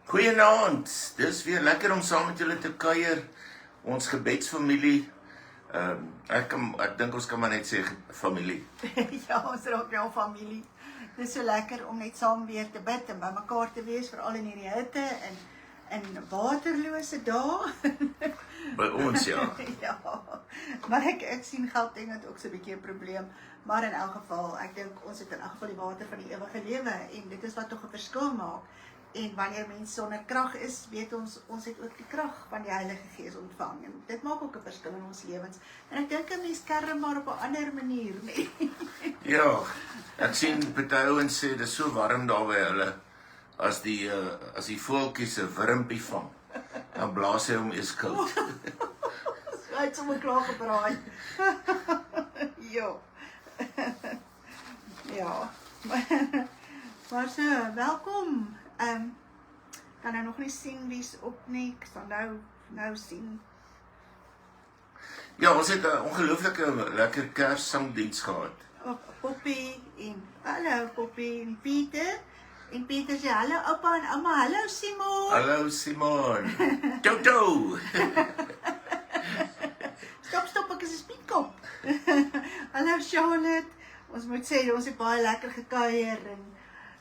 Goeienaand, dis weer lekker om saam met julle te kuier, ons gebedsfamilie. Ek dink ons kan maar net sê familie. Ja, ons raak wel familie. Dit is so lekker om net saam weer te bid en by mekaar te wees, veral in hierdie hitte en waterlose dae. By ons, ja. Ja, maar ek sien Gauteng het ook so 'n bietjie 'n probleem, maar in elk geval, ek dink ons het in elk geval die water van die ewige lewe en dit is wat tog 'n verskil maak. En wanneer mens sonder krag is, weet ons het ook die krag van die Heilige Gees ontvang. En dit maak ook 'n verskil in ons lewens. En ek dink 'n mens kerm maar op 'n ander manier, nee. Ja, ek sien party ouens sê dis so warm daar by hulle, as die voeltjies 'n wurmpie vang, dan blaas hy hom eers koud. Hy het sommer klaar gebraai. Jo. Ja. Maar so, welkom. Kan nou nog nie sien wie's op nie. Ek sal nou sien. Ja, ons het 'n ongelooflike lekker Kerssangdiens gehad. Poppy en hallo Poppy en Pieter. En Pieter sê hallo oupa en ouma, hallo Simon. Hallo Simon. Toto. Stop, ek is 'n spietkop. Hallo Charlotte. Ons moet sê ons het baie lekker gekuier en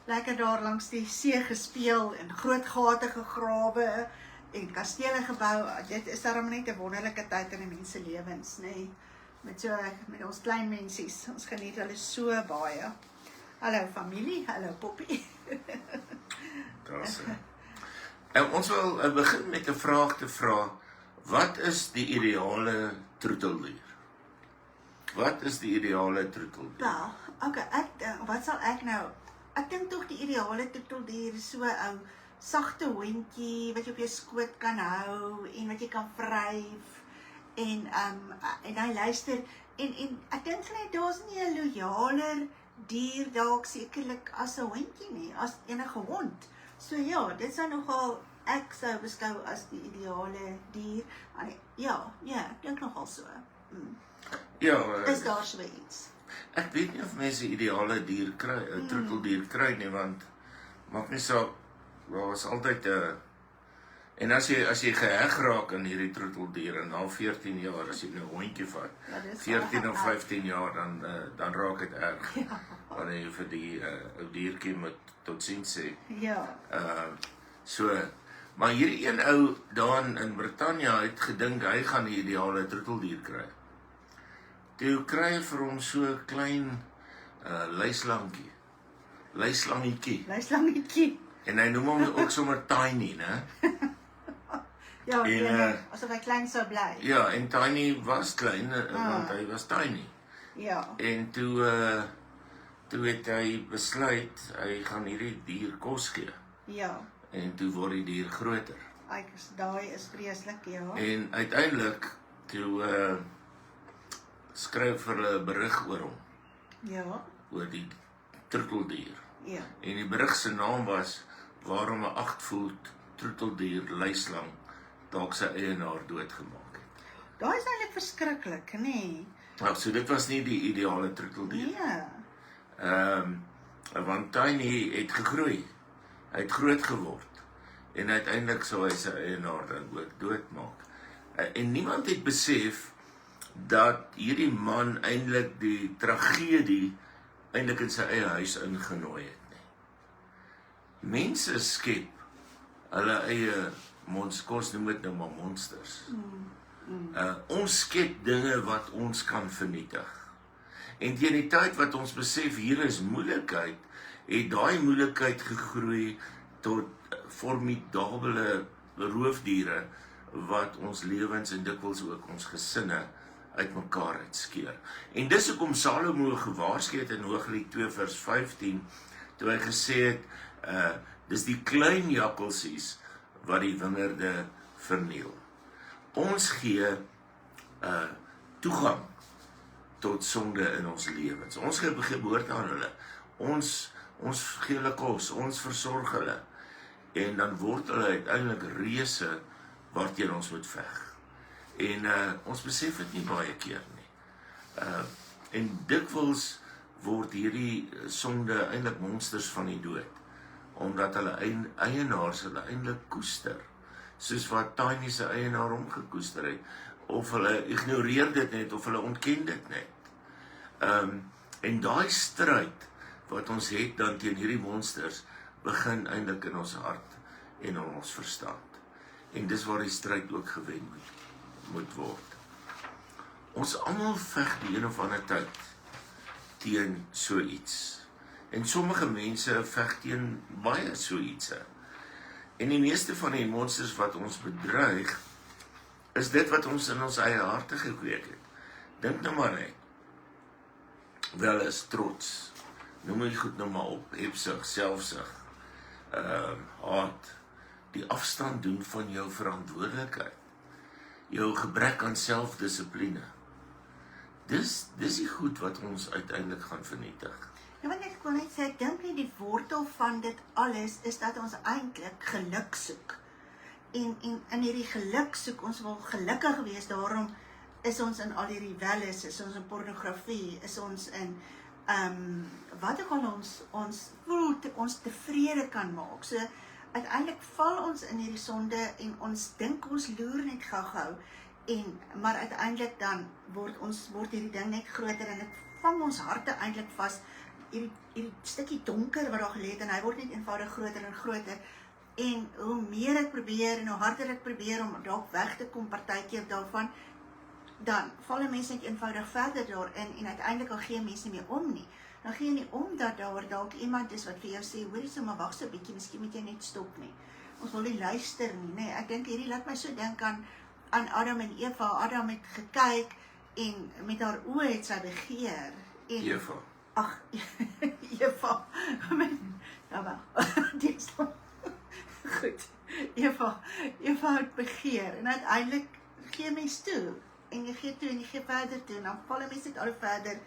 lekker daar langs die see gespeel en groot gate gegrawe en kastele gebou. Dit is darem net 'n wonderlike tyd in 'n mens se lewens, nê? Met ons klein mensies. Ons geniet hulle so baie. Hallo familie, hallo Poppy. En ons wil begin met 'n vraag te vra. Wat is die ideale troeteldier? Wat is die ideale troeteldier? Wel, okay, wat sal ek nou? Ek dink tog die ideale troeteldier is so 'n ou sagte hondjie wat jy op jou skoot kan hou en wat jy kan vryf en hy luister en ek dink net daar's nie 'n loyaler dier dalk sekerlik as 'n hondjie nie, as enige hond. So ja, dit sou nogal ek sou beskou as die ideale dier. Ja, ek dink nogal so. Ja, Is daar so iets? Ek weet nie of mense 'n ideale dier kry, 'n troeteldier kry nie, want maak nie saak, daar was altyd 'n en as jy geheg raak aan hierdie troeteldier en na 14 jaar, as jy nou 'n hondjie vat, 14 of 15 jaar, dan raak dit erg. Ja. Wanneer jy vir die ou diertjie moet totsiens sê. Ja. Maar hierdie een ou daar in Brittanje het gedink hy gaan die ideale troeteldier kry. Toe kry hy vir hom so 'n klein luislangetjie. En hy noem hom ook sommer Tiny, né? Ja, asof hy klein sou bly. Ja, en Tiny was klein, want hy was tiny. Ja. En toe het hy besluit, hy gaan hierdie dier kos gee. Ja. En toe word die dier groter. Daai is vreeslik, ja. En uiteindelik, toe skryf hulle 'n berig oor hom. Ja. Oor die troeteldier. Ja. En die berig se naam was waarom 'n 8-voet troeteldier luislang dalk sy eienaar doodgemaak het. Daai is eintlik verskriklik, nê? Nou, so dit was nie die ideale troeteldier. Ja. Want Tiny het gegroei. Hy het groot geword. En uiteindelik sou hy sy eienaar dan ook doodmaak. En niemand het besef dat hierdie man eintlik die tragedie eintlik in sy eie huis ingenooi het nie. Mense skep hulle eie kos noem dit nou maar monsters. Ons skep dinge wat ons kan vernietig. En teen die tyd wat ons besef hier is moeilikheid, het daai moeilikheid gegroei tot formidabele roofdiere wat ons lewens en dikwels ook ons gesinne uitmekaar uitskeer. En dis hoekom Salomo gewaarsku het in Hooglied 2 vers 15, toe hy gesê het, dis die klein jakkalsies wat die wingerde verniel. Ons gee toegang tot sonde in ons lewens. Ons gee geboorte aan hulle. Ons gee hulle kos, ons versorg hulle. En dan word hulle uiteindelik reuse waarteen ons moet veg. En ons besef dit nie baie keer nie. En dikwels word hierdie sonde eintlik monsters van die dood, omdat hulle eienaars hulle eintlik koester, soos wat Tiny se eienaar hom gekoester het, of hulle ignoreer dit net, of hulle ontken dit net. En daai stryd wat ons het dan teen hierdie monsters, begin eintlik in ons hart en in ons verstand. En dis waar die stryd ook gewen moet word. Ons almal veg die een of ander tyd teen so iets. En sommige mense veg teen baie so iets. En die meeste van die monsters wat ons bedreig, is dit wat ons in ons eie harte gekweek het. Dink nou maar net. Wel is trots. Noem jy goed nou maar op. Hebsug, selfsug, haat. Die afstand doen van jou verantwoordelikheid. Jou gebrek aan selfdissipline. Dis die goed wat ons uiteindelik gaan vernietig. Ja, want ek wil net sê, ek dink nie die wortel van dit alles is dat ons eintlik geluk soek. En in hierdie geluk soek, ons wil gelukkig wees, daarom is ons in al hierdie welles, is ons in pornografie, is ons in wat ook al ons voel ons tevrede kan maak. So uiteindelik val ons in hierdie sonde en ons dink ons loer net gou-gou, maar uiteindelik dan word hierdie ding net groter en dit vang ons harte eintlik vas, hierdie stukkie donker wat daar gelê het, en hy word net eenvoudig groter en groter. En hoe meer ek probeer en hoe harder ek probeer om dalk weg te kom partykeer daarvan, dan val 'n mens net eenvoudig verder daarin en uiteindelik al gee mense nie meer om nie. Dan gee jy nie om dat daar dalk iemand is wat vir jou sê, hoorie so, maar wag so 'n bietjie, miskien moet jy net stop nie. Ons wil nie luister nie, nee. Ek dink hierdie laat my so dink aan Adam en Eva. Adam het gekyk en met haar oë het sy begeer. En Eva. Ag, Eva. Ja wel. Dis goed. Eva het begeer en uiteindelik gee mens toe. En jy gee toe en jy gee verder toe en dan val mense net al verder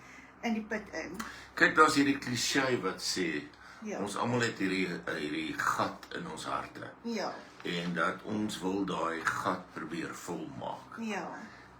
in die put in. Kyk, daar's hierdie kliseë wat sê, Ja. ons almal het hierdie gat in ons harte. Ja, En dat ons wil daai gat probeer volmaak. ja.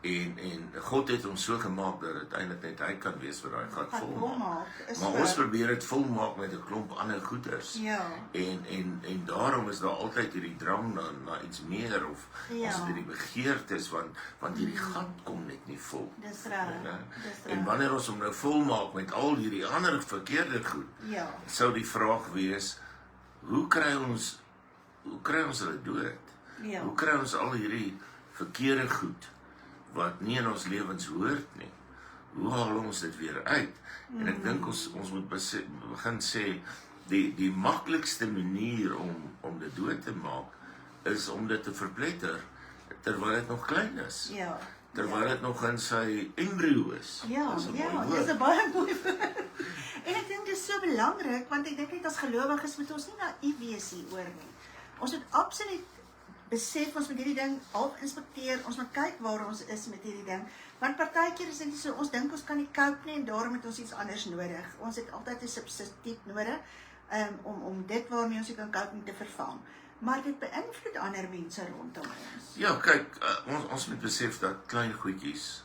En God het ons so gemaak dat dit eintlik net hy kan wees wat daai gat Gat volmaak. volmaak, is Maar waar. ons probeer dit volmaak met 'n klomp ander goeders. Ja. En daarom is daar altyd hierdie drang na iets meer, of Ja. ons het hierdie begeertes, want hierdie gat kom net nie vol. Dis reg. Ja. Dis En reg. wanneer ons hom nou volmaak met al hierdie ander verkeerde goed, Ja. sou die vraag wees, hoe kry ons hulle dood? Ja. Hoe kry ons al hierdie verkeerde goed wat nie in ons lewens hoort nie? Hoe haal ons dit weer uit? En ek dink ons moet begin sê, die maklikste manier om dit dood te maak, is om dit te verpletter, terwyl dit nog klein is. Ja. Terwyl dit nog in sy embryo is. Ja, Dis 'n ja, mooi dis 'n woord. baie mooi woord. En ek dink dit is so belangrik, want ek dink net as gelowiges moet ons nie naïef wees hieroor nie. Ons moet absoluut besef, ons moet hierdie ding half inspekteer, ons moet kyk waar ons is met hierdie ding. Want partykeer is dit so, ons dink ons kan nie cope nie en daarom het ons iets anders nodig. Ons het altyd 'n substituut nodig, om dit waarmee ons kan cope te vervang. Maar dit beïnvloed ander mense rondom ons. Ja, kyk, ons moet besef dat klein goedjies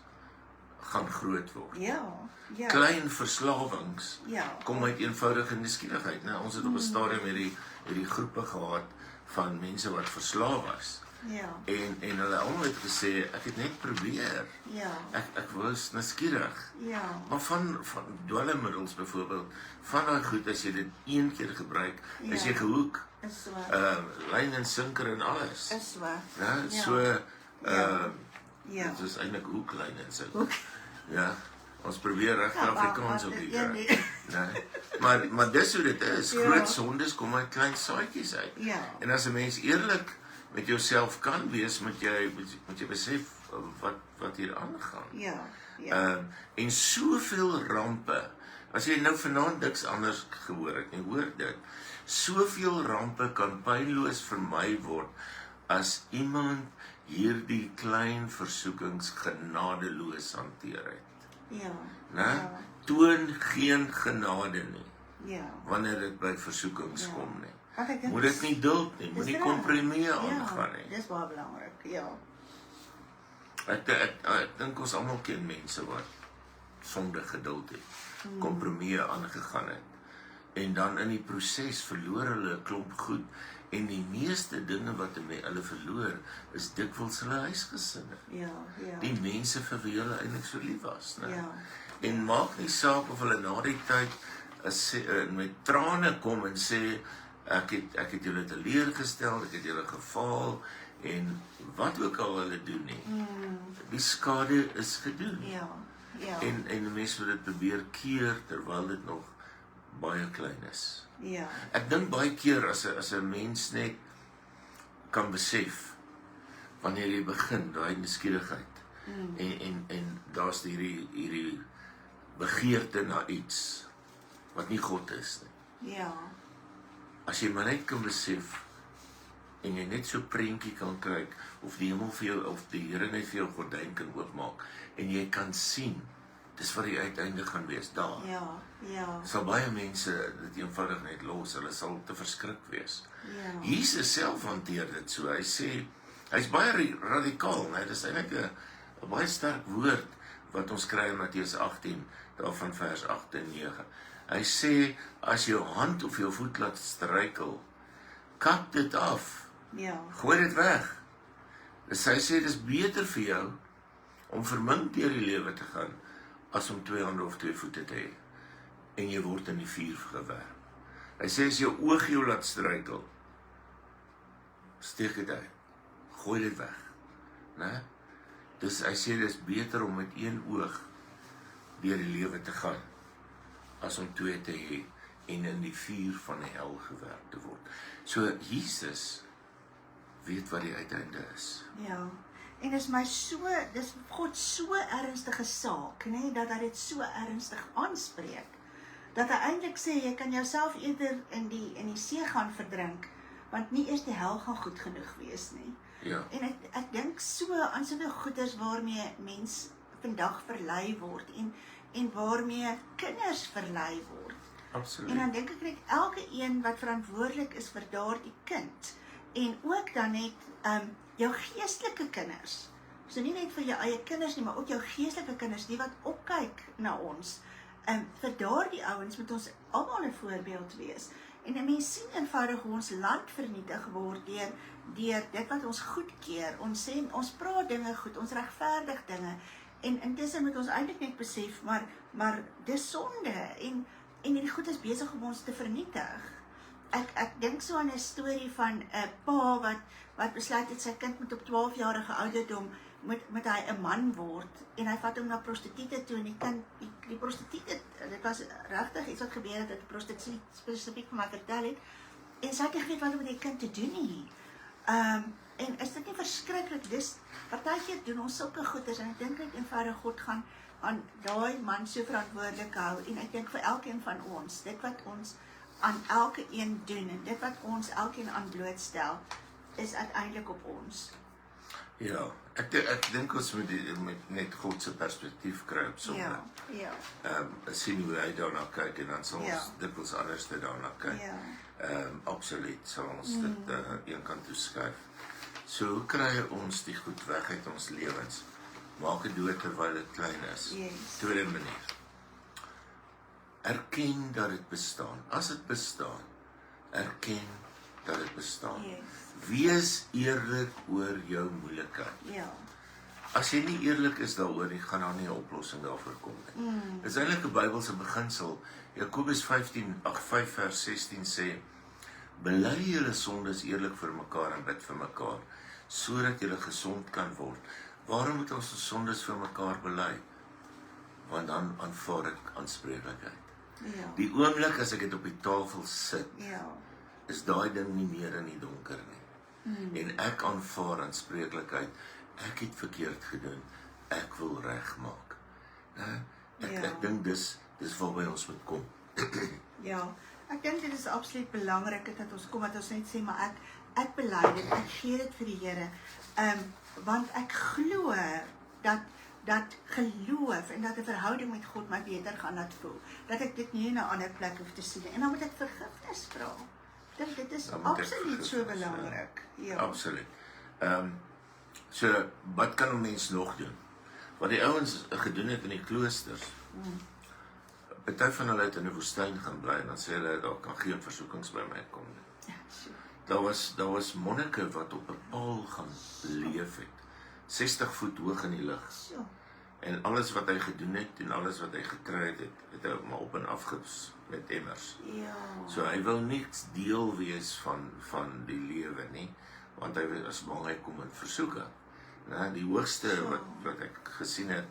gaan groot word. Ja, ja. Klein verslawings Ja. kom uit eenvoudige nuuskierigheid, né? Ons het op 'n stadium hierdie groepe gehad van mense wat verslaaf was. Ja. En hulle almal het gesê, ek het net probeer. Ja. Ek was nuuskierig. Ja. Maar van dwelmmiddels byvoorbeeld, van daai goed, as jy dit een keer gebruik, is Ja. jy gehoek. Is so. Lyn en sinker en alles. Is so. Ja, Ja. so Ja. dit is eintlik hoeklyn en sinker. Ja. Ons probeer regtig Ja, Afrikaans maar op die ja, kry. nee. Nee. Maar dis hoe dit is. Ja. Groot sondes kom uit klein saadjies uit. Ja. En as 'n mens eerlik met jouself kan wees, moet jy besef wat hier aangaan. Ja. Ja. En soveel rampe. As jy nou vanaand niks anders gehoor het nie, hoor dit. Soveel rampe kan pynloos vermy word as iemand hierdie klein versoekings genadeloos hanteer het. Ja. Né? Ja. Toon geen genade nie Ja. wanneer dit by versoekings Ja. kom nie. Want ek dink Moet dit nie duld nie, dis moenie reg. kompromieë aangaan Ja, nie. dis baie belangrik. Ja. Ek dink ons almal ken mense wat sonder geduld het, kompromieë aangegaan het. En dan in die proses verloor hulle 'n klomp goed. En die meeste dinge wat hulle verloor, is dikwels hulle huisgesinne. Ja. Die mense vir wie hulle eintlik so lief was. Né? Ja. En maak nie saak of hulle na die tyd met trane kom en sê, ek het julle teleurgestel, ek het julle gefaal, en wat ook al hulle doen nie. Die skade is gedoen. Ja. En mense moet dit probeer keer terwyl dit nog baie klein is. Ja. Ek dink baie keer as 'n mens net kan besef wanneer jy begin, daai nuuskierigheid. En daar's hierdie begeerte na iets wat nie God is nie. Ja. As jy maar net kan besef en jy net so prentjie kan kry of die hemel vir jou of die Here net vir jou gordyn kan oopmaak en jy kan sien dis wat die uiteinde gaan wees daar. Ja. Sal baie mense dit eenvoudig net los, hulle sal te verskrik wees. Ja. Jesus self hanteer dit so. Hy sê, hy's baie radikaal, né? Dis eintlik 'n baie sterk woord wat ons kry in Matteus 18, daarvan vers 8 en 9. Hy sê, as jou hand of jou voet laat struikel, kap dit af. Ja. Gooi dit weg. Dus hy sê, dis beter vir jou om vermink deur die lewe te gaan, as om 2 hande of 2 voete te hê. En jy word in die vuur gewerp. Hy sê, as jou oog jou laat struikel, steek dit uit. Gooi dit weg. Né? Dus hy sê, dis beter om met 1 oog deur die lewe te gaan, as om 2 te hê, en in die vuur van die hel gewerp te word. So, Jesus weet wat die uiteinde is. Ja. En dis God so ernstige saak, nê, dat hy dit so ernstig aanspreek, dat hy eintlik sê, jy kan jouself eerder in die see gaan verdrink, want nie eers die hel gaan goed genoeg wees nie. Ja. En ek dink so aan soveel goeders waarmee mens vandag verlei word, en waarmee kinders verlei word. Absoluut. En dan dink ek net elke een wat verantwoordelik is vir daardie kind, en ook dan net jou geestelike kinders, so nie net vir jou eie kinders nie, maar ook jou geestelike kinders, die wat opkyk na ons, vir daardie ouens moet ons almal 'n voorbeeld wees. En 'n mens sien eenvoudig hoe ons land vernietig word deur dit wat ons goedkeur. Ons sê, ons praat dinge goed, ons regverdig dinge, en intussen moet ons eintlik net besef, maar dis sonde, en hierdie goed is besig om ons te vernietig. Ek dink so aan 'n storie van 'n pa wat besluit het sy kind moet op 12-jarige ouderdom moet hy 'n man word, en hy vat hom na prostituie toe, en die prostituie, dit was regtig iets wat gebeur het, dat die prostituie spesifiek vir my vertel het, en sy het nie geweet wat om met die kind te doen nie. En is dit nie verskriklik? Dis, partykeer doen ons sulke goeders, en ek dink net eenvoudig God gaan aan daai man so verantwoordelik hou, en ek dink vir elkeen van ons, dit wat ons aan elke een doen, en dit wat ons elkeen aan blootstel, is uiteindelik op ons. Ja, ek dink ons moet net God se perspektief kry op sonde. Ja. Sien hoe hy daarna kyk, en dan sal Ja. ons dikwels anders daarna kyk. Ja. Absoluut sal ons dit een kant toe skuif. So hoe kry ons die goed weg uit ons lewens? Maak dit dood terwyl dit klein is. Yes. Tweede manier. Erken dat dit bestaan. As dit bestaan, erken dat dit bestaan. Yes. Wees eerlik oor jou moeilikheid. Ja. As jy nie eerlik is daaroor nie, gaan daar nie 'n oplossing daarvoor kom nie. Dit is eintlik 'n Bybelse beginsel. Jakobus 5 vers 16 sê, bely julle sondes eerlik vir mekaar en bid vir mekaar, sodat julle gesond kan word. Waarom moet ons ons sondes vir mekaar bely? Want dan aanvaar ek aanspreeklikheid. Ja. Die oomblik as ek dit op die tafel sit, Ja. is daai ding nie meer in die donker nie. En ek aanvaar aanspreeklikheid. Ek het verkeerd gedoen. Ek wil regmaak. Ek dink dis waarby ons moet kom. Ja, ek dink dit is absoluut belangrik dat ons kom, dat ons net sê, maar ek bely dit, ek gee dit vir die Here, want ek glo dat geloof en dat 'n verhouding met God my beter gaan laat voel, dat ek dit nie in 'n ander plek hoef te sien, en dan moet ek vergifnis vra. Dit is absoluut so belangrik. Ja. Absoluut. So, wat kan 'n mens nog doen? Wat die ouens gedoen het in die kloosters, party van hulle het in 'n woestyn gaan bly en dan sê hulle daar kan geen versoekings by my kom nie. Ja, sure. Daar was monnike wat op 'n paal gaan leef het. 60 voet hoog in die lug. So. En alles wat hy gedoen het en alles wat hy gekry het, het hy maar op en af met emmers. Ja. So hy wil nie deel wees van die lewe nie, want hy was bang hy kom in versoeking. Nou, die hoogste wat ek gesien het,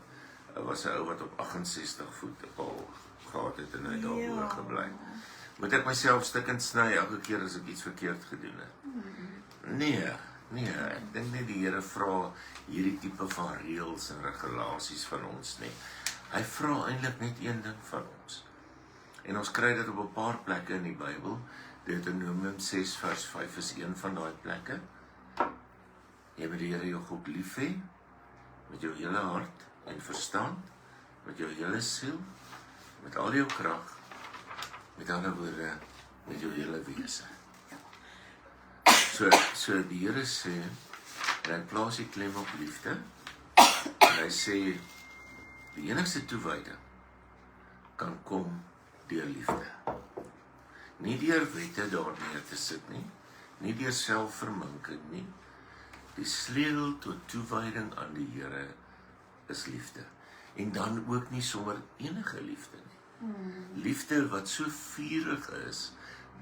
was 'n ou wat op 68 voet al gehad het en hy het daarbo gebly. Moet ek myself stukkend sny elke keer as ek iets verkeerd gedoen het? Nee, ek dink nie die Here vra hierdie tipe van reëls en regulasies van ons nie. Hy vra eintlik net een ding van ons. En ons kry dit op 'n paar plekke in die Bybel. Deuteronomium 6 vers 5 is een van daai plekke. Jy moet die Here jou God lief hê met jou hele hart en verstand, met jou hele siel, met al jou krag, met ander woorde, met jou hele wese. So die Here sê, en hy plaas die klem op liefde, en hy sê, die enigste toewyding kan kom deur liefde. Nie deur wette daar neer te sit nie, nie deur selfverminking nie. Die sleutel tot toewyding aan die Here is liefde. En dan ook nie sommer enige liefde nie. Liefde wat so vurig is,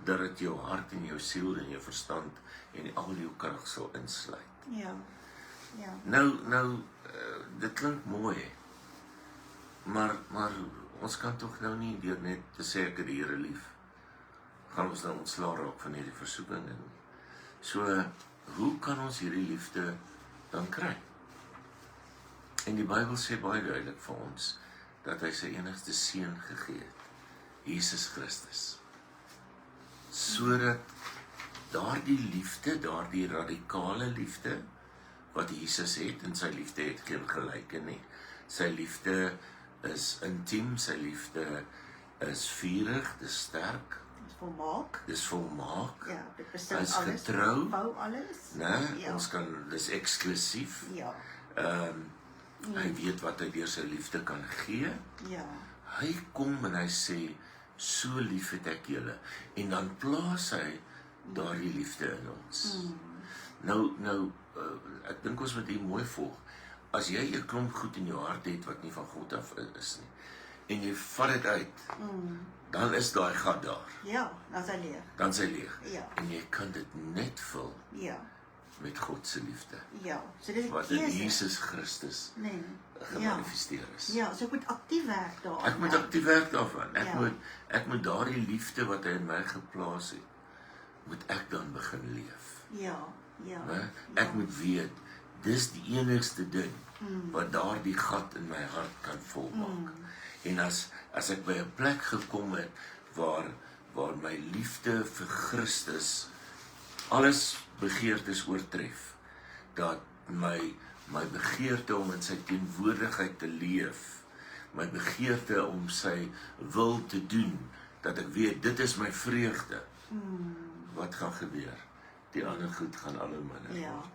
dat dit jou hart en jou siel en jou verstand en al jou krag sal insluit. Ja. Nou, dit klink mooi, maar ons kan tog nou nie deur net te sê ek het die Here lief, gaan ons nou ontslae raak van hierdie versoekinge nie. So, hoe kan ons hierdie liefde dan kry? En die Bybel sê baie duidelik vir ons, dat hy sy enigste seun gegee het, Jesus Christus. Sodat daardie liefde, daardie radikale liefde, wat Jesus het, en sy liefde het geen gelyke nie. Sy liefde is intiem, sy liefde is vurig, dis sterk. Dis volmaak. Ja, dit besit alles. Hy is getrou. Bou alles. Nee, Ja. ons kan, dis eksklusief. Ja. Hy weet wat hy deur sy liefde kan gee. Ja. Hy kom en hy sê, so lief het ek julle. En dan plaas hy daardie liefde in ons. Nou, ek dink ons moet hier mooi volg. As jy 'n klomp goed in jou hart het wat nie van God af is nie, en jy vat dit uit, dan is daai gat daar. Ja, dan is hy leeg. Dan is hy leeg. Ja. En jy kan dit net vul Ja. met God se liefde, Ja. So dit is 'n wat in keuse. Jesus Christus Nee. gemanifesteer is. Ja, so ek moet aktief werk daaraan. Ek moet aktief werk daarvan. Ja. Ek moet daardie liefde wat hy in my geplaas het, moet ek dan begin leef. Ja. Né? Ek moet weet, dis die enigste ding wat daardie gat in my hart kan volmaak. En as ek by 'n plek gekom het waar my liefde vir Christus alles begeertes oortref, dat my begeerte om in sy teenwoordigheid te leef, my begeerte om sy wil te doen, dat ek weet, dit is my vreugde. Wat gaan gebeur? Die ander goed gaan al hoe minder word,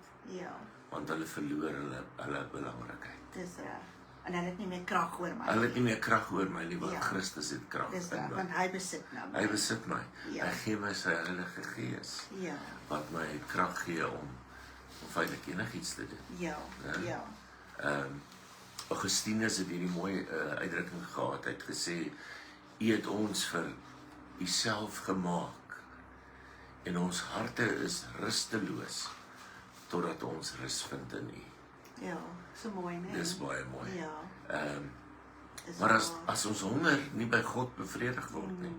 want hulle verloor hulle belangrikheid. Dis reg. En hulle het nie meer krag oor my. Hulle het nie meer krag oor my nie, want Ja. Christus het krag Dis in reg, my. want hy besit nou. Hy besit my. Ja. Hy gee my sy Heilige Gees, Ja. wat my krag gee om feitelik enigiets te doen. Ja. Augustinus het hierdie mooi uitdrukking gehad. Hy het gesê, U het ons vir U self gemaak, en ons harte is rusteloos, totdat ons rus vind in U. Ja, so mooi, né? Dis baie mooi. Ja. Dis Maar waar. as ons honger nie by God bevredig word nie,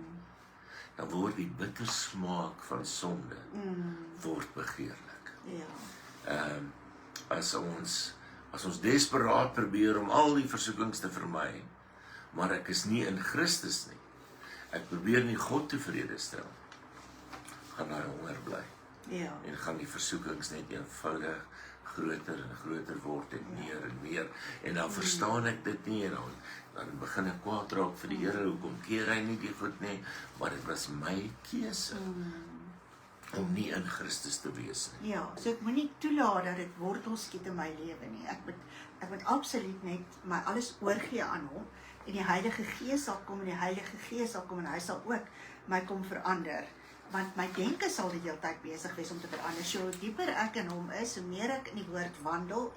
dan word die bitter smaak van sonde word begeerlik. Ja. As ons desperaat probeer om al die versoekings te vermy, maar ek is nie in Christus nie, ek probeer nie God tevrede stel, gaan daar honger bly. Ja. En gaan die versoekings net eenvoudig groter en groter word en meer. En dan verstaan ek dit nie, en dan begin ek kwaad raak vir die Here, hoekom keer hy nie die goed nie, maar dit was my keuse om nie in Christus te wees nie. Ja, so ek moenie toelaat dat dit wortel skiet in my lewe nie. Ek moet absoluut net my alles oorgee aan hom en die Heilige Gees sal kom, en die Heilige Gees sal kom, en hy sal ook my kom verander, want my denke sal die hele tyd besig wees om te verander. So hoe dieper ek in hom is, hoe meer ek in die woord wandel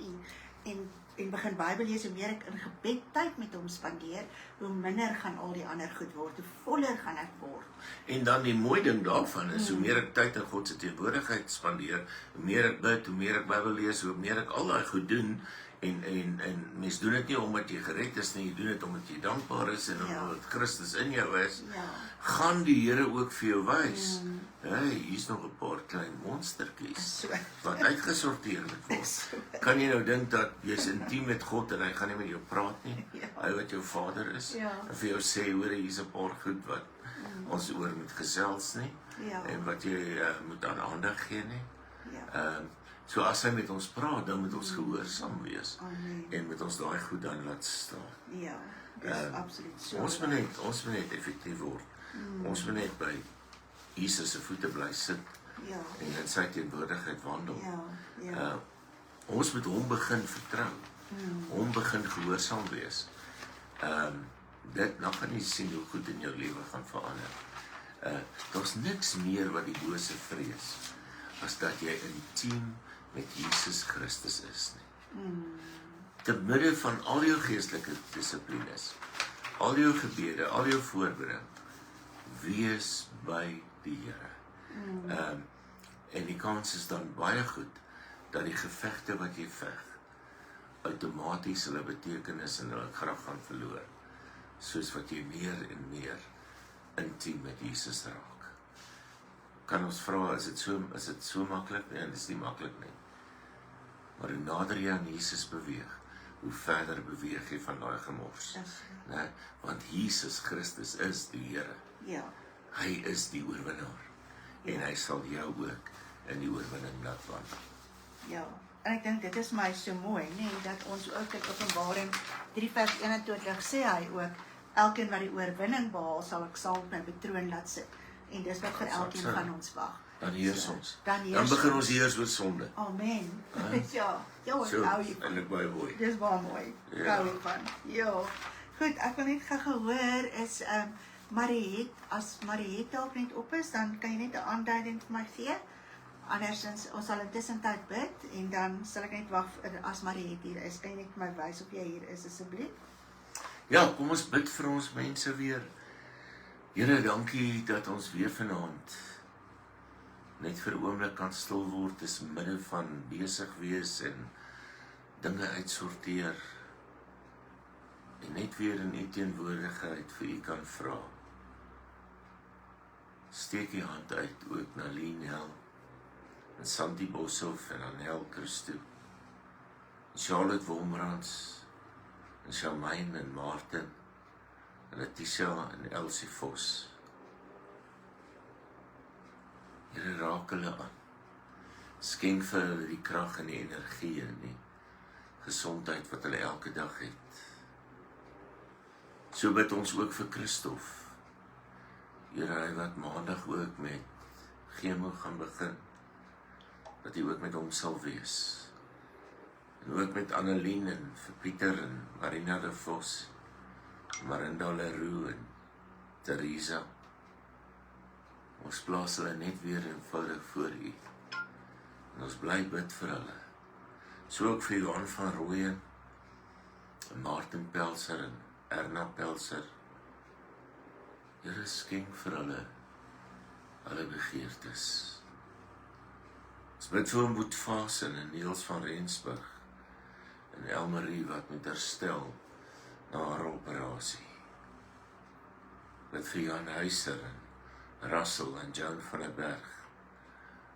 en begin Bybel lees, hoe meer ek in gebed tyd met hom spandeer, hoe minder gaan al die ander goed word, hoe voller gaan ek word. En dan die mooi ding daarvan is, hoe meer ek tyd in God se teenwoordigheid spandeer, hoe meer ek bid, hoe meer ek Bybel lees, hoe meer ek al daai goed doen, en mens doen dit nie omdat jy gered is nie, jy doen dit omdat jy dankbaar is, en omdat Christus in jou is, gaan die Here ook vir jou wys, hey, hier's nog 'n paar klein monstertjies, wat uitgesorteer moet word. Kan jy nou dink dat jy's intiem met God, en hy gaan nie met jou praat nie, hy wat jou Vader is, en vir jou sê, hoor, hier's 'n paar goed wat ons oor moet gesels nie, en wat jy moet aan aandag gee nie. So as hy met ons praat, dan moet ons gehoorsaam wees, en moet ons daai goed dan laat staan. Ja, dis absoluut so. Ons moet net effektief word. Ons moet net by Jesus se voete bly sit, en in sy teenwoordigheid wandel. Ons moet hom begin vertrou, hom begin gehoorsaam wees. Dan gaan jy sien hoe goed in jou lewe gaan verander. Daar's niks meer wat die bose vrees, as dat jy intiem met Jesus Christus is nie. Te midde van al jou geestelike dissiplines, al jou gebede, al jou voorbereiding, wees by die Here. En die kans is dan baie goed, dat die gevegte wat jy veg, outomaties hulle betekenis en hulle krag gaan verloor, soos wat jy meer en meer intiem met Jesus raak. Kan ons vra, is dit so maklik? Nee, dit is nie maklik nie. Maar hoe nader jy aan Jesus beweeg, hoe verder beweeg jy van daai gemors. Nee, want Jesus Christus is die Here. Hy is die oorwinnaar. En hy sal jou ook in die oorwinning laat wandel. En ek dink dit is my so mooi, dat ons ook in Openbaring 3 vers 21 sê hy ook, elkeen wat die oorwinning behaal, sal ek saam met my betroon laat sit. En dis wat vir elkeen van ons wag. Dan heers ons. Dan begin ons heers oor sonde. Amen. Ons hou hiervan. En ek baie mooi. Dis baie mooi. Ek hou hiervan. Goed, ek wil net gehoor is, as Mariette dalk net op is, dan kan jy net 'n aanduiding vir my gee. Andersins, ons sal intussen tyd bid, en dan sal ek net wag as Mariette hier is. Kan jy net vir my wys of jy hier is, asseblief? Ja, kom ons bid vir ons mense weer. Here, dankie dat ons weer vanaand net vir 'n oomblik kan stil word, tussen midde van besig wees en dinge uitsorteer, en net weer in u teenwoordigheid vir u kan vra. Steek die hand uit ook na Lienel, en Sandy Boshoff, en Anel Christo, Charlotte Wombrans, en Charmaine en Martin, en Letitia en Elsie Vos. Here, raak hulle aan. Skenk vir hulle die krag en die energie en die gesondheid wat hulle elke dag het. So bid ons ook vir Christof. Here, hy wat maandag ook met chemo gaan begin, dat hy ook met hom sal wees. En ook met Annelien en vir Pieter en Marina de Vos, Marinda Leroux en Theresa. Ons plaas hulle net weer eenvoudig voor u. En ons bly bid vir hulle. So ook vir Johan van Rooyen, en Martin Pelser en Erna Pelser. Here, skenk vir hulle begeertes. Ons bid vir Boetvasen en Niels van Rensburg, en Elmarie wat met herstel na haar operasie. Bid vir Jan Huiser en Russell en Joan van der Berg,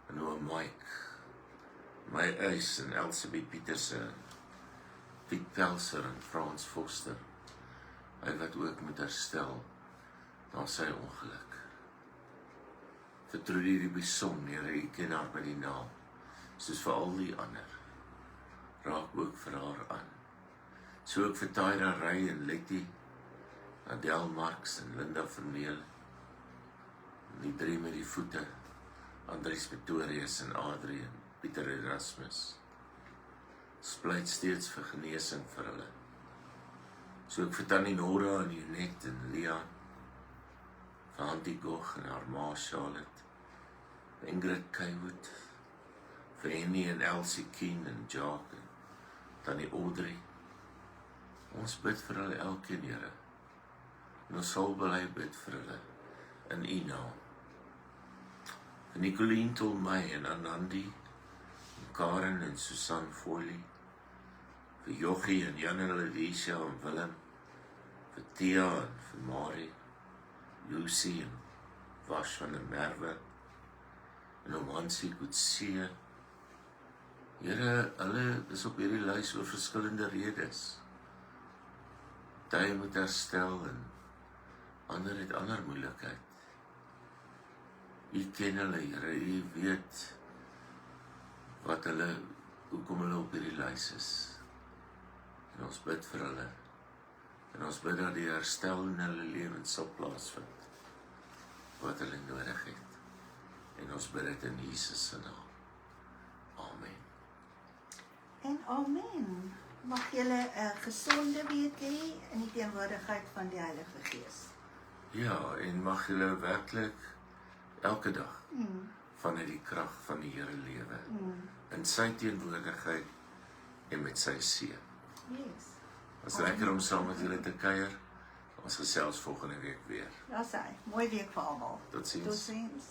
en oom Mike, my Eis en Elsabie Pieterse, Piet Pelser en Frans Foster, hy wat ook met herstel na sy ongeluk. Vir Trudy die Bison, Here, u ken haar by die naam, soos vir al die ander. Raak ook vir haar aan. So ook vir Tyra Ray en Letty, Adele Marks en Linda Vermeel, die 3 met die voete, Andries Pretorius en Adrian, Pieter Erasmus. Ons pleit steeds vir genesing vir hulle. So ek vir Tannie Nora en Jeanette en Leon, vir Auntie Gog en haar ma Charlotte, vir Ingrid Kaywood, vir Henny en Elsie Keen en Jacques en Tannie Audrey. Ons bid vir hulle elkeen, Here. En ons sal bly bid vir hulle in U naam. Vir Nicolien Tolmey en Anandi, en Karen en Susan Foley, vir Jochie en Jan en Letitia en Willem, vir Thea en vir Marie, Lucy en Vash van der Merwe, en om Hansie Kutsie. Here, hulle is op hierdie lys oor verskillende redes. Party moet herstel en ander het ander moeilikheid. U ken hulle, Here, U weet wat hulle, hoekom hulle op hierdie lys is. En ons bid vir hulle. En ons bid dat die herstel in hulle lewens sal plaasvind, wat hulle nodig het. En ons bid dit in Jesus se naam. Amen. En amen. Mag julle 'n gesonde week hê in die teenwoordigheid van die Heilige Gees. Ja, en mag julle werklik elke dag vanuit die krag van die Here lewe. In sy teenwoordigheid en met sy seën. Yes. Het was lekker om saam met julle te kuier. Ons gesels volgende week weer. Daar's hy. Mooi week vir almal. Totsiens. Totsiens.